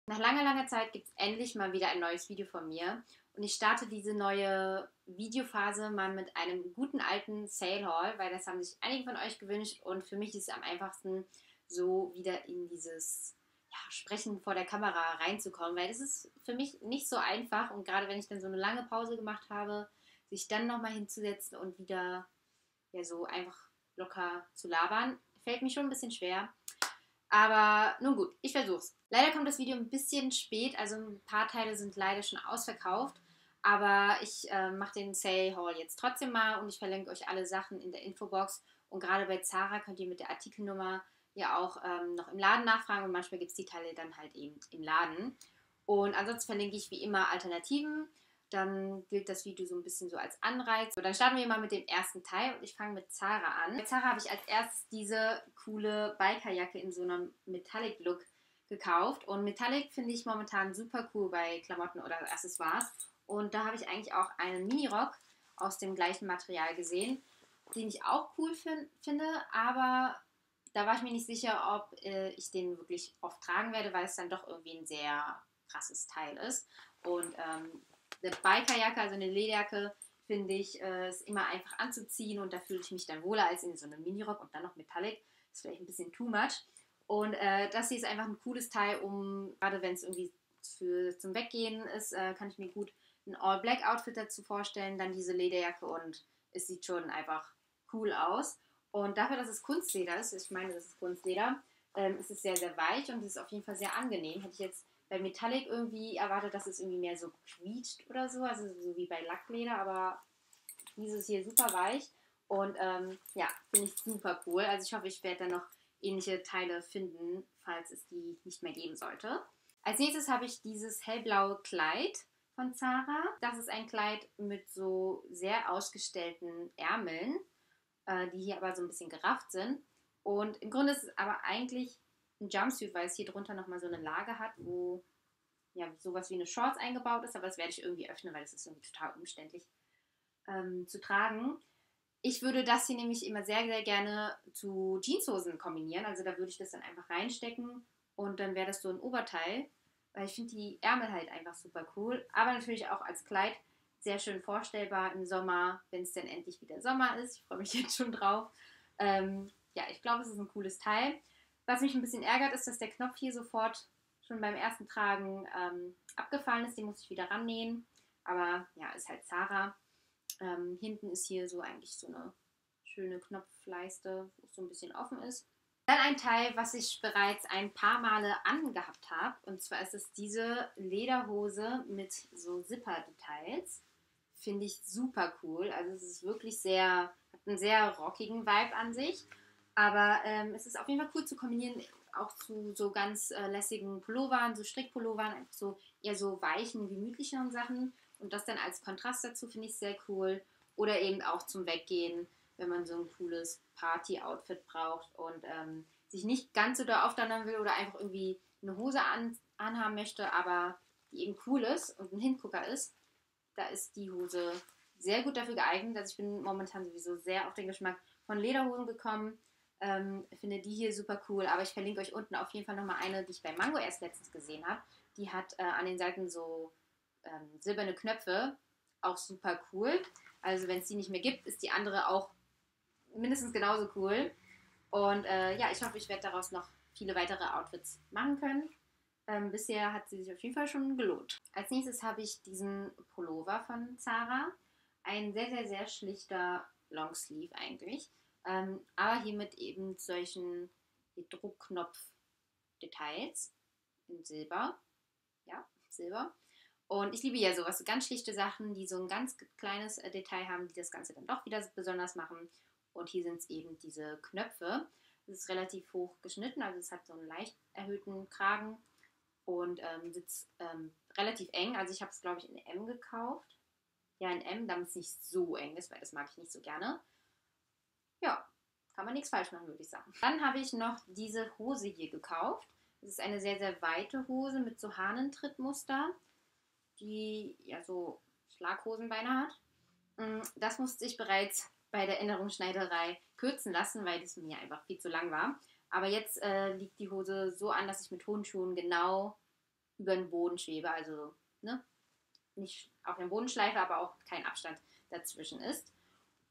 Nach langer, langer Zeit gibt es endlich mal wieder ein neues Video von mir und ich starte diese neue Videophase mal mit einem guten alten Sale Haul, weil das haben sich einige von euch gewünscht und für mich ist es am einfachsten, so wieder in dieses Sprechen vor der Kamera reinzukommen, weil das ist für mich nicht so einfach und gerade wenn ich dann so eine lange Pause gemacht habe, sich dann nochmal hinzusetzen und wieder so einfach locker zu labern, fällt mir schon ein bisschen schwer. Aber nun gut, ich versuch's. Leider kommt das Video ein bisschen spät, also ein paar Teile sind leider schon ausverkauft. Aber ich mache den Sale Haul jetzt trotzdem mal und ich verlinke euch alle Sachen in der Infobox. Und gerade bei Zara könnt ihr mit der Artikelnummer ja auch noch im Laden nachfragen und manchmal gibt es die Teile dann halt eben im Laden. Und ansonsten verlinke ich wie immer Alternativen. Dann gilt das Video so ein bisschen so als Anreiz. So, dann starten wir mal mit dem ersten Teil und ich fange mit Zara an. Bei Zara habe ich als erstes diese coole Bikerjacke in so einem Metallic Look gekauft. Und Metallic finde ich momentan super cool bei Klamotten oder Accessoires. Und da habe ich eigentlich auch einen Minirock aus dem gleichen Material gesehen, den ich auch cool finde, aber da war ich mir nicht sicher, ob ich den wirklich oft tragen werde, weil es dann doch irgendwie ein sehr krasses Teil ist. Und eine Bikerjacke, also eine Lederjacke, finde ich, ist immer einfach anzuziehen und da fühle ich mich dann wohler als in so einem Minirock und dann noch Metallic. Das ist vielleicht ein bisschen too much. Und das hier ist einfach ein cooles Teil, um, gerade wenn es irgendwie zum Weggehen ist, kann ich mir gut ein All-Black-Outfit dazu vorstellen, dann diese Lederjacke und es sieht schon einfach cool aus. Und dafür, dass es Kunstleder ist, ich meine, das ist Kunstleder, ist es sehr, sehr weich und es ist auf jeden Fall sehr angenehm. Hätte ich jetzt bei Metallic irgendwie erwartet, dass es irgendwie mehr so quietscht oder so, also so wie bei Lackleder, aber dieses hier super weich und ja, finde ich super cool. Also ich hoffe, ich werde dann noch ähnliche Teile finden, falls es die nicht mehr geben sollte. Als nächstes habe ich dieses hellblaue Kleid von Zara. Das ist ein Kleid mit so sehr ausgestellten Ärmeln, die hier aber so ein bisschen gerafft sind. Und im Grunde ist es aber eigentlich ein Jumpsuit, weil es hier drunter nochmal so eine Lage hat, wo ja sowas wie eine Shorts eingebaut ist, aber das werde ich irgendwie öffnen, weil das ist irgendwie total umständlich zu tragen. Ich würde das hier nämlich immer sehr, sehr gerne zu Jeanshosen kombinieren. Also da würde ich das dann einfach reinstecken und dann wäre das so ein Oberteil, weil ich finde die Ärmel halt einfach super cool. Aber natürlich auch als Kleid sehr schön vorstellbar im Sommer, wenn es denn endlich wieder Sommer ist. Ich freue mich jetzt schon drauf. Ja, ich glaube, es ist ein cooles Teil. Was mich ein bisschen ärgert, ist, dass der Knopf hier sofort schon beim ersten Tragen abgefallen ist. Den muss ich wieder rannähen. Aber ja, ist halt Zara. Hinten ist hier so eigentlich so eine schöne Knopfleiste, wo es so ein bisschen offen ist. Dann ein Teil, was ich bereits ein paar Male angehabt habe. Und zwar ist es diese Lederhose mit so Zipper-Details. Finde ich super cool. Also es ist wirklich hat einen sehr rockigen Vibe an sich. Aber es ist auf jeden Fall cool zu kombinieren, auch zu so ganz lässigen Pullovern, so Strickpullovern, einfach so eher so weichen, gemütlicheren Sachen. Und das dann als Kontrast dazu finde ich sehr cool. Oder eben auch zum Weggehen, wenn man so ein cooles Party-Outfit braucht und sich nicht ganz so da aufdonnern will oder einfach irgendwie eine Hose anhaben möchte, aber die eben cool ist und ein Hingucker ist. Da ist die Hose sehr gut dafür geeignet. Also ich bin momentan sowieso sehr auf den Geschmack von Lederhosen gekommen. Finde die hier super cool, aber ich verlinke euch unten auf jeden Fall nochmal eine, die ich bei Mango erst letztens gesehen habe. Die hat an den Seiten so silberne Knöpfe, auch super cool. Also wenn es die nicht mehr gibt, ist die andere auch mindestens genauso cool. Und ja, ich hoffe, ich werde daraus noch viele weitere Outfits machen können. Bisher hat sie sich auf jeden Fall schon gelohnt. Als nächstes habe ich diesen Pullover von Zara. Ein sehr, sehr, sehr schlichter Longsleeve eigentlich. Aber hier mit eben solchen Druckknopf-Details in Silber. Ja, Silber. Und ich liebe ja sowas, so ganz schlichte Sachen, die so ein ganz kleines Detail haben, die das Ganze dann doch wieder besonders machen. Und hier sind es eben diese Knöpfe. Es ist relativ hoch geschnitten, also es hat so einen leicht erhöhten Kragen und sitzt relativ eng. Also ich habe es, glaube ich, in M gekauft. Ja, in M, damit es nicht so eng ist, weil das mag ich nicht so gerne. Ja, kann man nichts falsch machen, würde ich sagen. Dann habe ich noch diese Hose hier gekauft. Es ist eine sehr, sehr weite Hose mit so Hahnentrittmuster, die ja so Schlaghosenbeine hat. Das musste ich bereits bei der Erinnerungsschneiderei kürzen lassen, weil das mir einfach viel zu lang war. Aber jetzt liegt die Hose so an, dass ich mit hohen Schuhen genau über den Boden schwebe, also ne, nicht auf dem Boden schleife, aber auch kein Abstand dazwischen ist.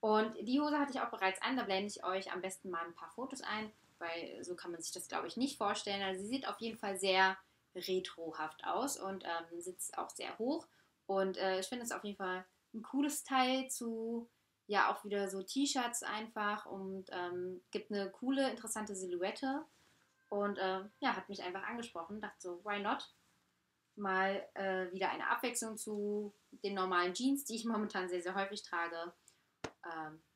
Und die Hose hatte ich auch bereits an, da blende ich euch am besten mal ein paar Fotos ein, weil so kann man sich das, glaube ich, nicht vorstellen. Also sie sieht auf jeden Fall sehr retrohaft aus und sitzt auch sehr hoch. Und ich finde es auf jeden Fall ein cooles Teil zu, ja, auch wieder so T-Shirts einfach und gibt eine coole, interessante Silhouette. Und ja, hat mich einfach angesprochen, dachte so, why not? Mal wieder eine Abwechslung zu den normalen Jeans, die ich momentan sehr, sehr häufig trage.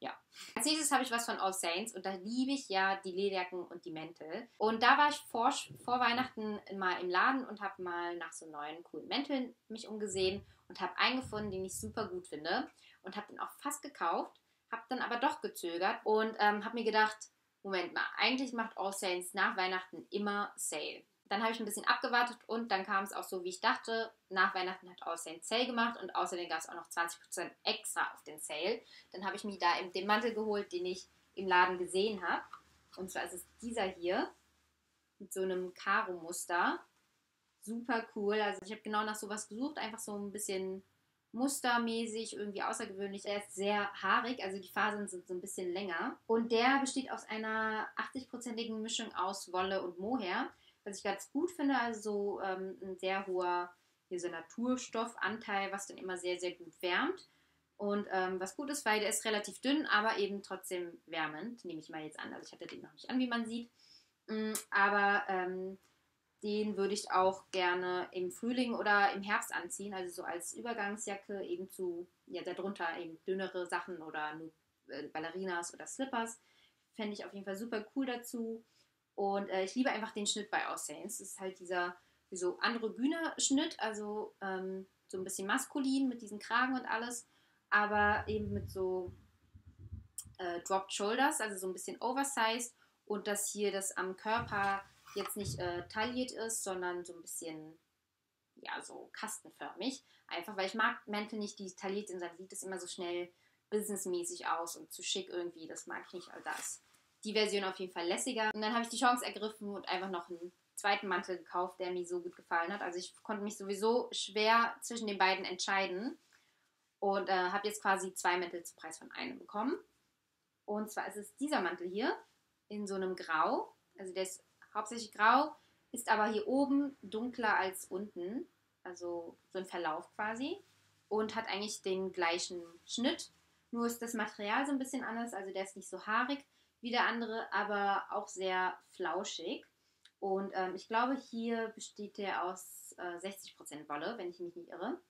Ja. Als nächstes habe ich was von All Saints und da liebe ich ja die Lederjacken und die Mäntel. Und da war ich vor Weihnachten mal im Laden und habe mal nach so neuen coolen Mänteln mich umgesehen und habe einen gefunden, den ich super gut finde und habe den auch fast gekauft, habe dann aber doch gezögert und habe mir gedacht, Moment mal, eigentlich macht All Saints nach Weihnachten immer Sale. Dann habe ich ein bisschen abgewartet und dann kam es auch so, wie ich dachte. Nach Weihnachten hat All Saints Sale gemacht und außerdem gab es auch noch 20% extra auf den Sale. Dann habe ich mir da eben den Mantel geholt, den ich im Laden gesehen habe. Und zwar ist es dieser hier mit so einem Karo-Muster. Super cool. Also ich habe genau nach sowas gesucht, einfach so ein bisschen mustermäßig, irgendwie außergewöhnlich. Er ist sehr haarig, also die Fasern sind so ein bisschen länger. Und der besteht aus einer 80%igen Mischung aus Wolle und Mohair, was ich ganz gut finde. Also so ein sehr hoher hier so Naturstoffanteil, was dann immer sehr, sehr gut wärmt. Und was gut ist, weil der ist relativ dünn, aber eben trotzdem wärmend, nehme ich mal jetzt an. Also ich hatte den noch nicht an, wie man sieht. Aber den würde ich auch gerne im Frühling oder im Herbst anziehen, also so als Übergangsjacke eben zu, ja, darunter eben dünnere Sachen oder nur Ballerinas oder Slippers. Fände ich auf jeden Fall super cool dazu. Und ich liebe einfach den Schnitt bei All Saints. Das ist halt dieser so androgyner Schnitt, also so ein bisschen maskulin mit diesen Kragen und alles, aber eben mit so Dropped Shoulders, also so ein bisschen oversized und dass hier das am Körper jetzt nicht tailliert ist, sondern so ein bisschen, ja, so kastenförmig. Einfach, weil ich mag Mäntel nicht, die tailliert sind, dann sieht es immer so schnell businessmäßig aus und zu schick irgendwie. Das mag ich nicht, also da ist die Version auf jeden Fall lässiger. Und dann habe ich die Chance ergriffen und einfach noch einen zweiten Mantel gekauft, der mir so gut gefallen hat. Also ich konnte mich sowieso schwer zwischen den beiden entscheiden und habe jetzt quasi zwei Mäntel zum Preis von einem bekommen. Und zwar ist es dieser Mantel hier in so einem Grau. Also der ist hauptsächlich grau, ist aber hier oben dunkler als unten. Also so ein Verlauf quasi. Und hat eigentlich den gleichen Schnitt. Nur ist das Material so ein bisschen anders. Also der ist nicht so haarig wie der andere, aber auch sehr flauschig. Und ich glaube, hier besteht der aus 60% Wolle, wenn ich mich nicht irre.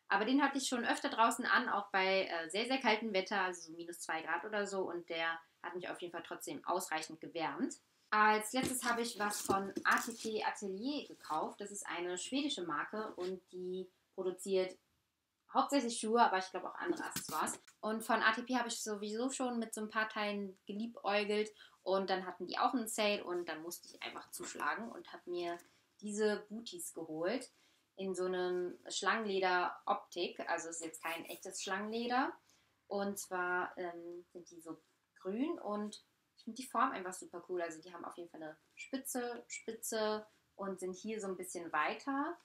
Aber den hatte ich schon öfter draußen an, auch bei sehr, sehr kaltem Wetter, also so -2 Grad oder so. Und der hat mich auf jeden Fall trotzdem ausreichend gewärmt. Als letztes habe ich was von ATP Atelier gekauft. Das ist eine schwedische Marke und die produziert hauptsächlich Schuhe, aber ich glaube auch andere Accessoires. Und von ATP habe ich sowieso schon mit so ein paar Teilen geliebäugelt und dann hatten die auch einen Sale und dann musste ich einfach zuschlagen und habe mir diese Booties geholt in so einem Schlangenleder-Optik. Also es ist jetzt kein echtes Schlangenleder. Und zwar sind die so grün und ich finde die Form einfach super cool. Also die haben auf jeden Fall eine Spitze und sind hier so ein bisschen weiter.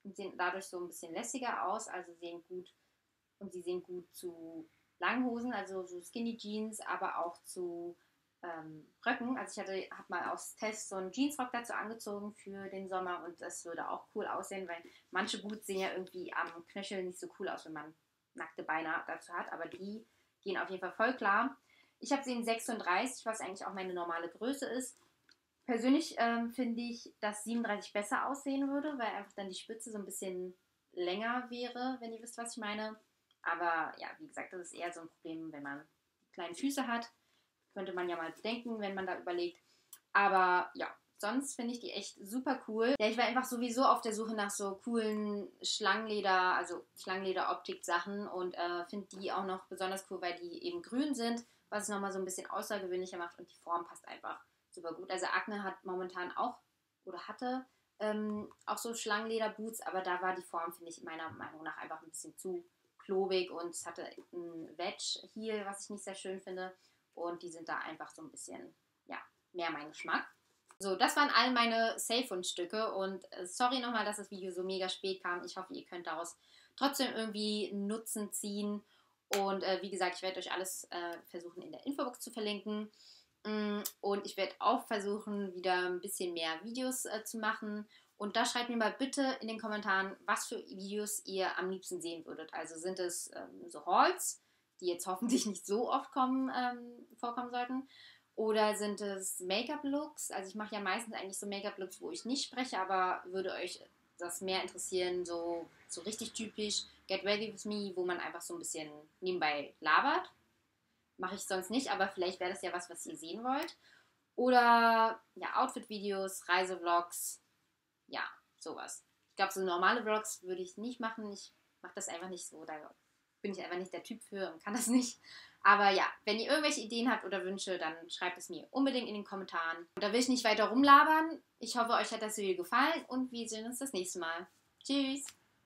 Und sehen dadurch so ein bisschen lässiger aus, also sehen gut und sie sehen gut zu langen Hosen, also so Skinny Jeans, aber auch zu Röcken. Also ich habe mal aus Test so einen Jeansrock dazu angezogen für den Sommer und das würde auch cool aussehen, weil manche Boots sehen ja irgendwie am Knöchel nicht so cool aus, wenn man nackte Beine dazu hat, aber die gehen auf jeden Fall voll klar. Ich habe sie in 36, was eigentlich auch meine normale Größe ist. Persönlich finde ich, dass 37 besser aussehen würde, weil einfach dann die Spitze so ein bisschen länger wäre, wenn ihr wisst, was ich meine. Aber ja, wie gesagt, das ist eher so ein Problem, wenn man kleine Füße hat. Könnte man ja mal bedenken, wenn man da überlegt. Aber ja, sonst finde ich die echt super cool. Ja, ich war einfach sowieso auf der Suche nach so coolen Schlangenleder, also Schlangenleder-Optik-Sachen und finde die auch noch besonders cool, weil die eben grün sind, was es nochmal so ein bisschen außergewöhnlicher macht und die Form passt einfach super gut. Also Agne hat momentan auch oder hatte auch so Schlangenleder-Boots, aber da war die Form, finde ich, meiner Meinung nach einfach ein bisschen zu klobig und es hatte ein Wedge-Heel, was ich nicht sehr schön finde. Und die sind da einfach so ein bisschen, ja, mehr mein Geschmack. So, das waren all meine Sale-Fundstücke und sorry nochmal, dass das Video so mega spät kam. Ich hoffe, ihr könnt daraus trotzdem irgendwie Nutzen ziehen. Und wie gesagt, ich werde euch alles versuchen in der Infobox zu verlinken. Und ich werde auch versuchen, wieder ein bisschen mehr Videos zu machen. Und da schreibt mir mal bitte in den Kommentaren, was für Videos ihr am liebsten sehen würdet. Also sind es so Hauls, die jetzt hoffentlich nicht so oft vorkommen sollten. Oder sind es Make-up-Looks? Also ich mache ja meistens eigentlich so Make-up-Looks, wo ich nicht spreche, aber würde euch das mehr interessieren, so richtig typisch Get Ready With Me, wo man einfach so ein bisschen nebenbei labert. Mache ich sonst nicht, aber vielleicht wäre das ja was ihr sehen wollt. Oder ja, Outfit-Videos, Reisevlogs, ja, sowas. Ich glaube, so normale Vlogs würde ich nicht machen. Ich mache das einfach nicht so. Da bin ich einfach nicht der Typ für und kann das nicht. Aber ja, wenn ihr irgendwelche Ideen habt oder Wünsche, dann schreibt es mir unbedingt in den Kommentaren. Und da will ich nicht weiter rumlabern. Ich hoffe, euch hat das Video gefallen und wir sehen uns das nächste Mal. Tschüss!